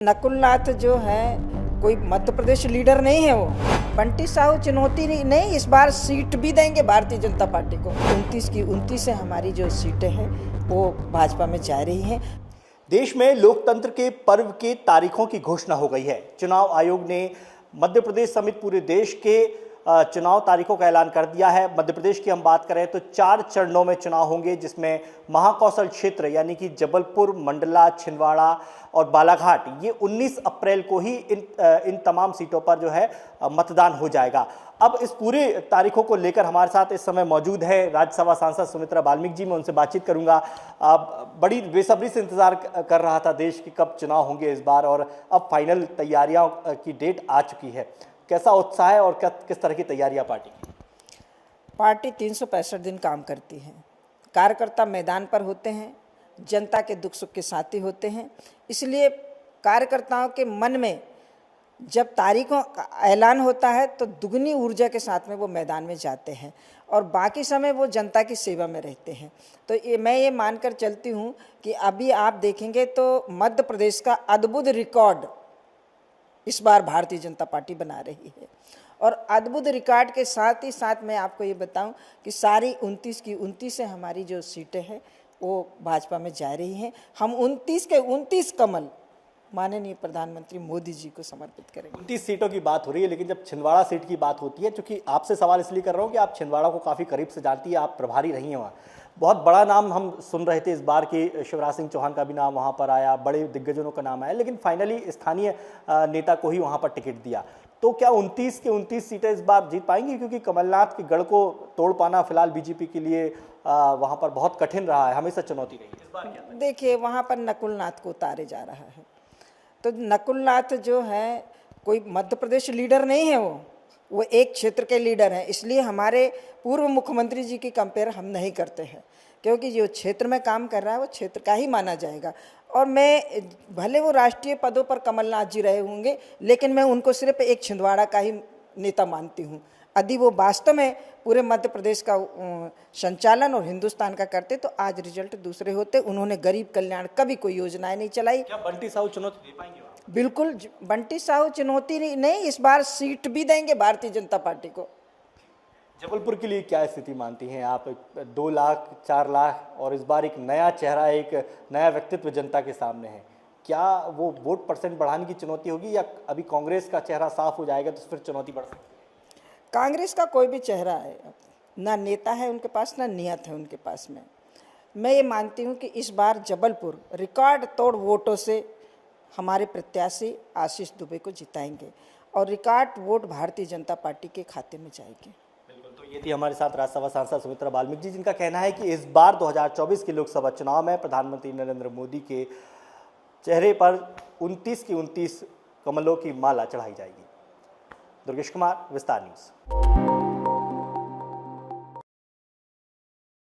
नकुलनाथ जो है कोई मध्य प्रदेश लीडर नहीं है। वो बंटी साहू चुनौती नहीं, इस बार सीट भी देंगे भारतीय जनता पार्टी को। 29 की 29 से हमारी जो सीटें हैं वो भाजपा में जा रही हैं। देश में लोकतंत्र के पर्व की तारीखों की घोषणा हो गई है। चुनाव आयोग ने मध्य प्रदेश समेत पूरे देश के चुनाव तारीखों का ऐलान कर दिया है। मध्य प्रदेश की हम बात करें तो 4 चरणों में चुनाव होंगे, जिसमें महाकौशल क्षेत्र यानी कि जबलपुर, मंडला, छिंदवाड़ा और बालाघाट, ये 19 अप्रैल को ही इन तमाम सीटों पर जो है मतदान हो जाएगा। अब इस पूरे तारीखों को लेकर हमारे साथ इस समय मौजूद है राज्यसभा सांसद सुमित्रा बाल्मीकि जी। मैं उनसे बातचीत करूंगा। बड़ी बेसब्री से इंतजार कर रहा था देश कि कब चुनाव होंगे इस बार, और अब फाइनल तैयारियों की डेट आ चुकी है। कैसा उत्साह है और किस तरह की तैयारियां पार्टी की? पार्टी 365 दिन काम करती है। कार्यकर्ता मैदान पर होते हैं, जनता के दुख सुख के साथी होते हैं। इसलिए कार्यकर्ताओं के मन में जब तारीखों का ऐलान होता है तो दुगनी ऊर्जा के साथ में वो मैदान में जाते हैं और बाकी समय वो जनता की सेवा में रहते हैं। तो मैं ये मानकर चलती हूँ कि अभी आप देखेंगे तो मध्य प्रदेश का अद्भुत रिकॉर्ड इस बार भारतीय जनता पार्टी बना रही है। और अद्भुत रिकॉर्ड के साथ ही साथ मैं आपको ये बताऊं कि सारी 29 की 29 से हमारी जो सीटें हैं वो भाजपा में जा रही हैं। हम 29 के 29 कमल माननीय प्रधानमंत्री मोदी जी को समर्पित करेंगे। 29 सीटों की बात हो रही है, लेकिन जब छिंदवाड़ा सीट की बात होती है, चूंकि आपसे सवाल इसलिए कर रहा हूँ कि आप छिंदवाड़ा को काफ़ी करीब से जानती है, आप प्रभारी रही हैं वहाँ। बहुत बड़ा नाम हम सुन रहे थे इस बार की, शिवराज सिंह चौहान का भी नाम वहाँ पर आया, बड़े दिग्गजों का नाम आया, लेकिन फाइनली स्थानीय नेता को ही वहाँ पर टिकट दिया। तो क्या 29 के 29 सीटें इस बार जीत पाएंगी? क्योंकि कमलनाथ के गढ़ को तोड़ पाना फिलहाल बीजेपी के लिए वहाँ पर बहुत कठिन रहा है, हमेशा चुनौती रही है। इस बार क्या? देखिए, वहाँ पर नकुलनाथ को उतारे जा रहा है। तो नकुलनाथ जो है कोई मध्य प्रदेश लीडर नहीं है। वो एक क्षेत्र के लीडर हैं। इसलिए हमारे पूर्व मुख्यमंत्री जी की कंपेयर हम नहीं करते हैं, क्योंकि जो क्षेत्र में काम कर रहा है वो क्षेत्र का ही माना जाएगा। और मैं भले वो राष्ट्रीय पदों पर कमलनाथ जी रहे होंगे, लेकिन मैं उनको सिर्फ एक छिंदवाड़ा का ही नेता मानती हूँ। यदि वो वास्तव में पूरे मध्य प्रदेश का संचालन और हिंदुस्तान का करते तो आज रिजल्ट दूसरे होते। उन्होंने गरीब कल्याण कभी कोई योजनाएं नहीं चलाई। क्या बंटी साहू चुनौती दे पाएंगे? बिल्कुल, बंटी साहू चुनौती नहीं, इस बार सीट भी देंगे भारतीय जनता पार्टी को। जबलपुर के लिए क्या स्थिति मानती हैं आप? 2 लाख 4 लाख और इस बार एक नया चेहरा, एक नया व्यक्तित्व जनता के सामने है। क्या वो वोट परसेंट बढ़ाने की चुनौती होगी, या अभी कांग्रेस का चेहरा साफ हो जाएगा तो फिर चुनौती बढ़ सकती है? कांग्रेस का कोई भी चेहरा है, ना नेता है उनके पास, ना नियत है उनके पास में। मैं ये मानती हूँ कि इस बार जबलपुर रिकॉर्ड तोड़ वोटों से हमारे प्रत्याशी आशीष दुबे को जिताएंगे और record vote Bharatiya Janata party के खाते में जाएंगे। बिल्कुल। तो ये थी हमारे साथ राज्यसभा सांसद सुमित्रा बाल्मीकि जी, जिनका कहना है कि इस बार 2024 के लोकसभा चुनाव में प्रधानमंत्री नरेंद्र मोदी के चेहरे पर 29 की 29 कमलों की माला चढ़ाई जाएगी। दुर्गेश कुमार, विस्तार न्यूज़।